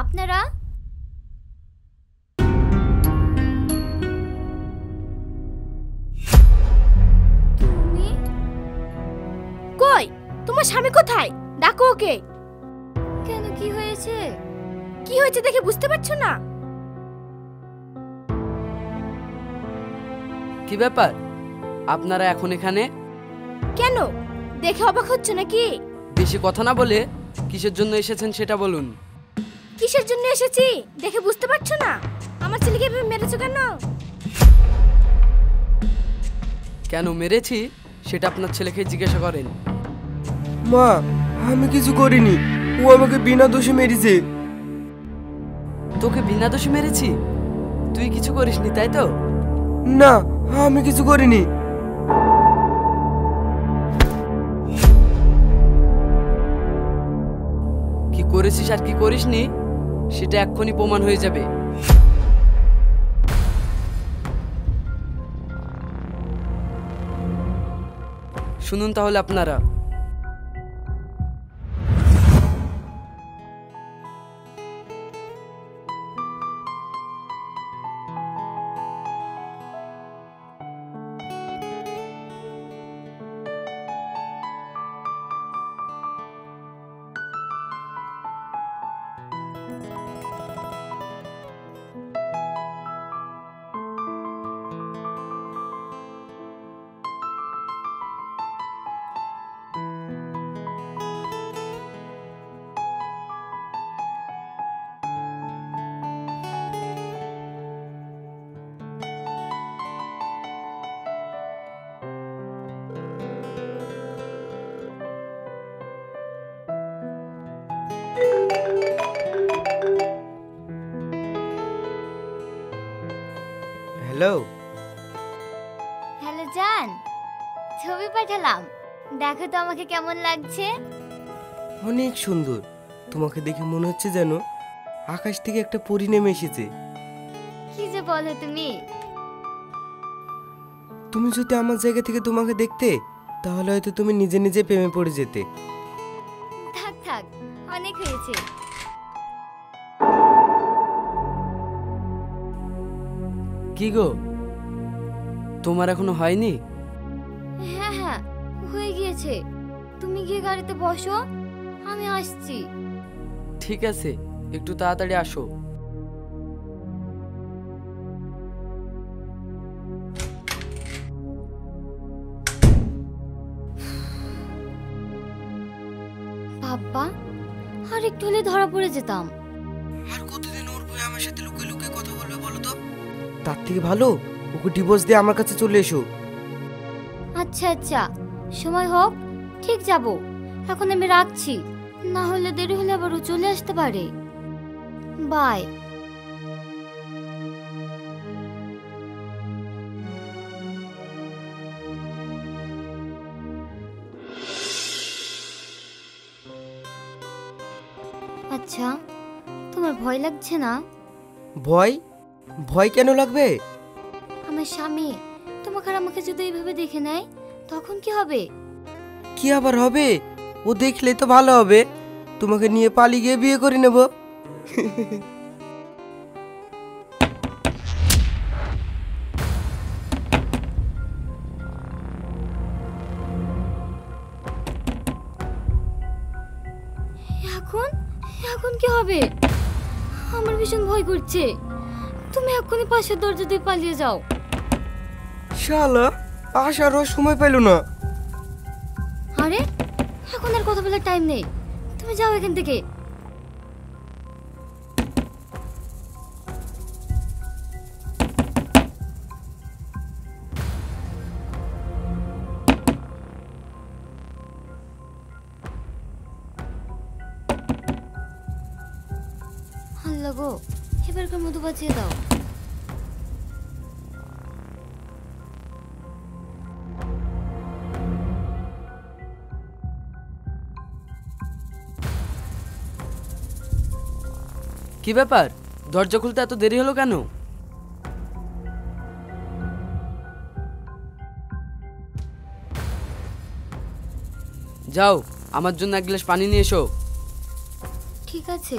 আপনারা? তুমি? কই তোমার স্বামী কোথায়? ডাকো ওকে। কেন, কি হয়েছে? কি হয়েছে দেখে বুঝতে পারছো না? কি ব্যাপার আপনারা এখন এখানে? কেন দেখে অবাক হচ্ছে নাকি? বেশি কথা না বলে কিসের জন্য এসেছেন সেটা বলুন। কিসের জন্য এসেছি দেখে বুঝতে পারছো না? আমার ছেলেকে এভাবে মেরেছো কেন? কেন মেরেছি সেটা আপনার ছেলেকে জিজ্ঞাসা করেন। মা, আমি কিছু করিনি, ও আমাকে বিনা দোষে মেরেছে। তোকে বিনা দোষে মেরেছি? তুই কিছু করিসনি তাই তো? না, আমি কিছু করিনি। কি করেছিস আর কি করিসনি সেটা এক্ষুনি প্রমাণ হয়ে যাবে। শুনুন তাহলে আপনারা। হ্যালো। হ্যালো জান, ছবি পাঠালাম, দেখো তো আমাকে কেমন লাগছে। অনেক সুন্দর, তোমাকে দেখে মনে হচ্ছে যেন আকাশ থেকে একটা পরী নেমে এসেছে। কি যে বলো তুমি। তুমি যদি আমার জায়গা থেকে তোমাকে দেখতে, তাহলে হয়তো তুমি নিজে নিজে প্রেমে পড়ে যেতে। থাক থাক, অনেক হয়েছে। কি গো, তোমার এখনো হয়নি? হ্যাঁ হ্যাঁ, হয়ে গিয়েছে। তুমি গিয়ে গাড়িতে বসো, আমি আসছি। ঠিক আছে, একটু তাড়াতাড়ি আসো। বাবা, আর একটু হলে ধরা পড়ে যেতাম। আর কতদিন ওর বই আমার সাথে লুকিয়ে লুকিয়ে কথা বলবে বলো তো? তার থেকে ভালো ওকে ডিভোর্স দিয়ে আমার কাছে চলে এসো। আচ্ছা আচ্ছা, সময় হোক ঠিক যাব। এখন আমি রাখছি, না হলে দেরি হলে আবার ও চলে আসতে পারে। বাই। আচ্ছা, তোমার ভয় লাগছে না? ভয়? ভয় কেন লাগবে? আমার স্বামী তোমাকে আর আমাকে যদি এইভাবে দেখে নেয় তখন কি হবে? কি আবার হবে? ও দেখলে তো ভালো হবে, তোমাকে নিয়ে পালিয়ে গিয়ে বিয়ে করে নেব। এখন এখন কি হবে? আমার ভীষণ ভয় করছে। তুমি এক্ষুনি পাশের দরজা দিয়ে পালিয়ে যাও। শালা, আসারও সময় পেল না। আরে, এখন আর কথা বলার টাইম নেই, তুমি যাও এখান থেকে। আল্লাহ গো, এবারকার মতো বাঁচিয়ে দাও। কি ব্যাপার, দরজা খুলতে এত দেরি হলো কেন? যাও, আমার জন্য এক গ্লাস পানি নিয়ে এসো। ঠিক আছে।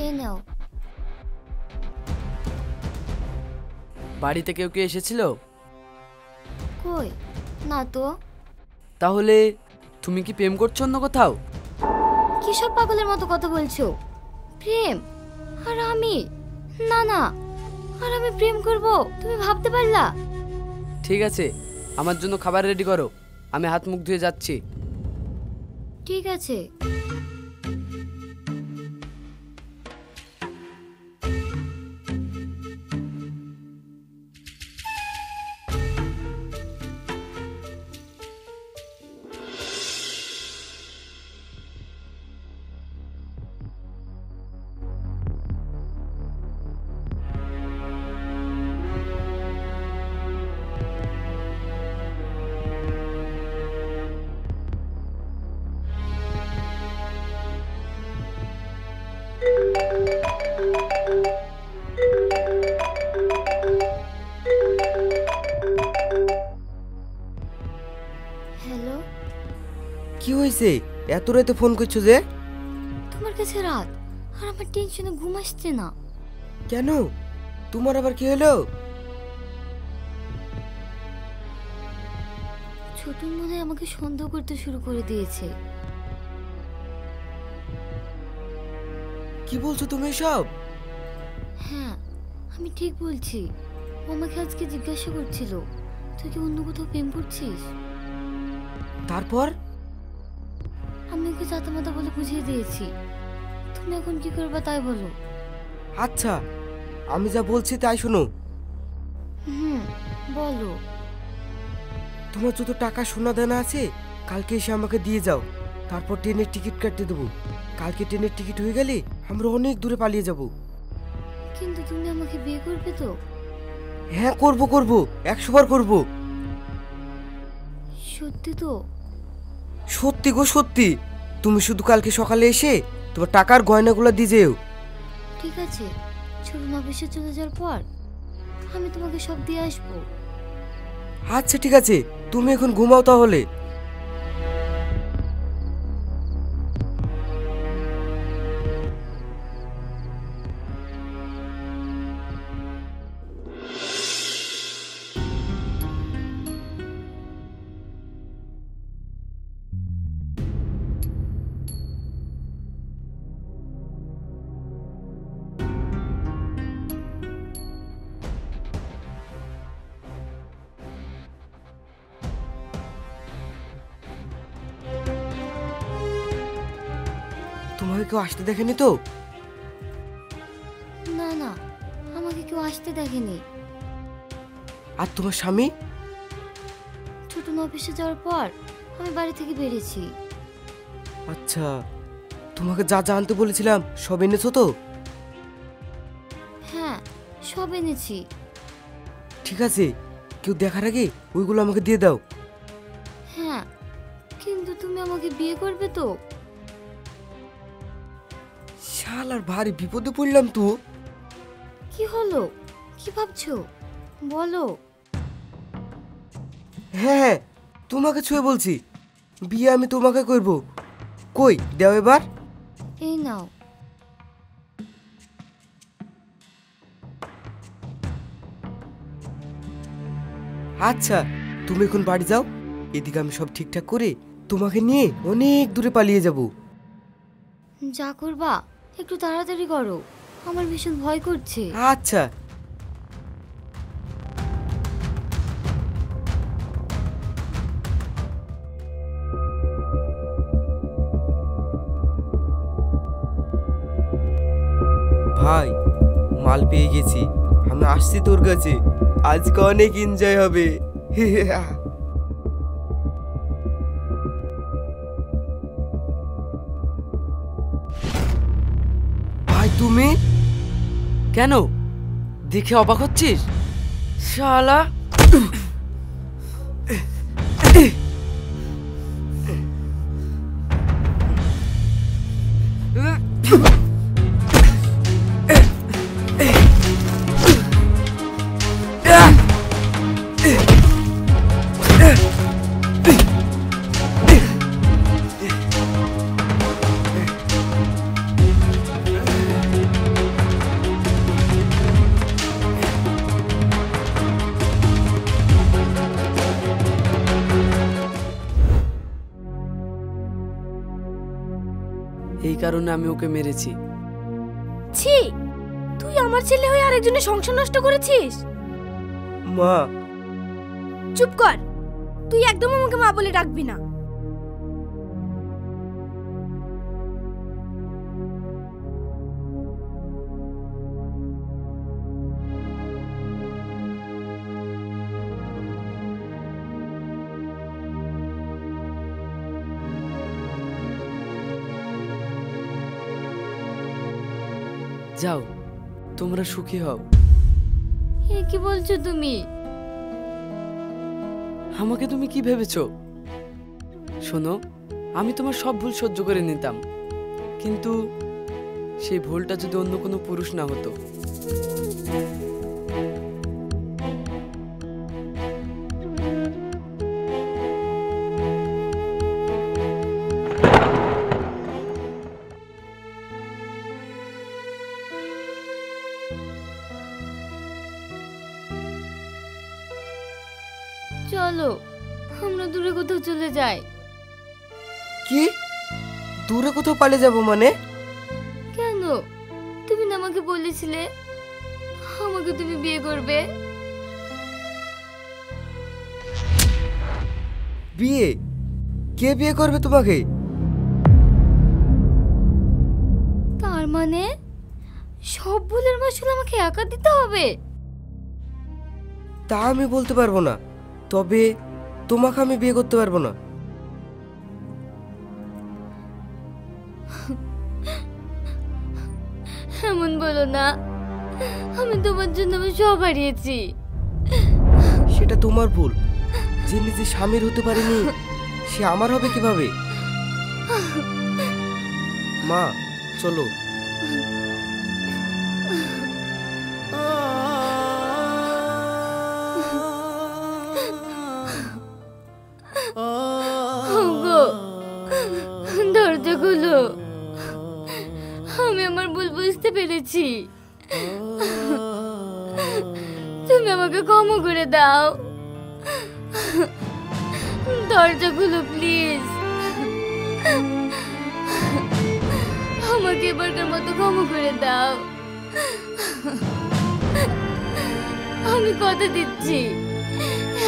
এই নাও। বাড়িতে কেউ কি এসেছিল? কই না তো। তাহলে তুমি কি প্রেম করছো অন্য কোথাও? কি সব পাগলের মতো কথা বলছো? প্রেম? আর আমি? না না, আর আমি প্রেম করব তুমি ভাবতে পারলা? ঠিক আছে, আমার জন্য খাবার রেডি করো, আমি হাত মুখ ধুয়ে যাচ্ছি। ঠিক আছে। হ্যালো। কি হয়েছে এত রাতে ফোন করছো যে? তোমার কাছে রাত, আর আমার টেনশনে ঘুম আসছে না। কেন, তোমার আবার কি হলো? ছোটন মনে হয় আমাকে সন্দেহ করতে শুরু করে দিয়েছে। কি বলছো তুমি সব? হ্যাঁ, আমি ঠিক বলছি। ও আমাকে আজকে জিজ্ঞাসা করছিল তুই কি অন্য কোথাও প্রেম করছিস। তারপর? আমি ওকে চাতামাতা বলে বুঝিয়ে দিয়েছি। তুমি এখন কি করবা তাই বলো। আচ্ছা, আমি যা বলছি তাই শোনো। বলো। তোমার যত টাকা সোনা দানা আছে কালকে এসে আমাকে দিয়ে যাও, তারপর ট্রেনের টিকিট কাটতে দেবো। কালকে ট্রেনের টিকিট হয়ে গেলে আমরা অনেক দূরে পালিয়ে যাব। কিন্তু তুমি আমাকে বিয়ে করবে তো? হ্যাঁ করবো করবো, 100 বার করবো। সত্যি তো? সত্যি গো সত্যি। তুমি শুধু কালকে সকালে এসে তোমার টাকার গয়নাগুলো দিয়ে যেও। ঠিক আছে, ছোটন অফিসে চলে যাওয়ার পর আমি তোমাকে সব দিয়ে আসবো। আচ্ছা ঠিক আছে, তুমি এখন ঘুমাও তাহলে। তোমাকে কেউ আসতে দেখেনি তো? না না, আমাকে কেউ আসতে দেখেনি। আর তোমার স্বামী? ছোটন অফিসে যাওয়ার পর আমি বাড়ি থেকে বেরিয়েছি। আচ্ছা, তোমাকে যা জানতে বলেছিলাম সব এনেছো তো? হ্যাঁ, সব এনেছি। ঠিক আছে, কেউ দেখার আগে ওইগুলো আমাকে দিয়ে দাও। হ্যাঁ, কিন্তু তুমি আমাকে বিয়ে করবে তো? শালার ভারী বিপদে পড়লাম তো। কি হলো, কি ভাবছো বলো। হ্যাঁ হ্যাঁ, তোমাকে ছুঁয়ে বলছি, বিয়ে আমি তোমাকে করব। কই দাও এবার। এই নাও। আচ্ছা, তুমি এখন বাড়ি যাও, এদিকে আমি সব ঠিকঠাক করে তোমাকে নিয়ে অনেক দূরে পালিয়ে যাব। যা করবা একটু তাড়াতাড়ি করো, আমার ভীষণ ভয় করছে। আচ্ছা। ভাই, মাল পেয়ে গেছি, আমি আসছি তোর কাছে। আজকে অনেক এনজয় হবে। ভাই তুমি কেন, দেখে অবাক হচ্ছিস শালা? কারণে আমি ওকে মেরেছি। ছি, তুই আমার ছেলে হয়ে আরেকজনের সংসার নষ্ট করেছিস। মা, চুপ কর, তুই একদম আমাকে মা বলে ডাকবি না। যাও, তোমরা সুখী হও। এ কি বলছো তুমি? আমাকে তুমি কি ভেবেছো? শোনো, আমি তোমার সব ভুল সহ্য করে নিতাম, কিন্তু সেই ভুলটা যদি অন্য কোনো পুরুষ না হতো। চলো আমরা দূরে কোথাও চলে যাই। কি দূরে কোথাও পালিয়ে যাব মানে? কেন? তুমি না আমাকে বলেছিলে আমাকে তুমি বিয়ে করবে। বিয়ে? কে বিয়ে করবে তোমাকে? তার মানে সব ভুলের মাসুল আমাকে একা দিতে হবে? তা আমি বলতে পারবো না, তবে তোমাকে আমি বিয়ে করতে পারবো না। এমন বলো না, আমি তোমার জন্য আমার সব হারিয়েছি। সেটা তোমার ভুল। যে নিজে স্বামীর হতে পারেনি সে আমার হবে কিভাবে? মা চলো। ওগো, দরজা খুলো, আমি আমার ভুল বুঝতে পেরেছি। তুমি আমাকে ক্ষমা করে দাও। দরজা খুলো প্লিজ, আমাকে এবারকার মতো ক্ষমা করে দাও। আমি কথা দিচ্ছি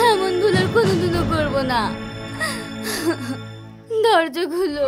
এমন ভুল আর কোনোদিনও করবো না। দরজা খুলো।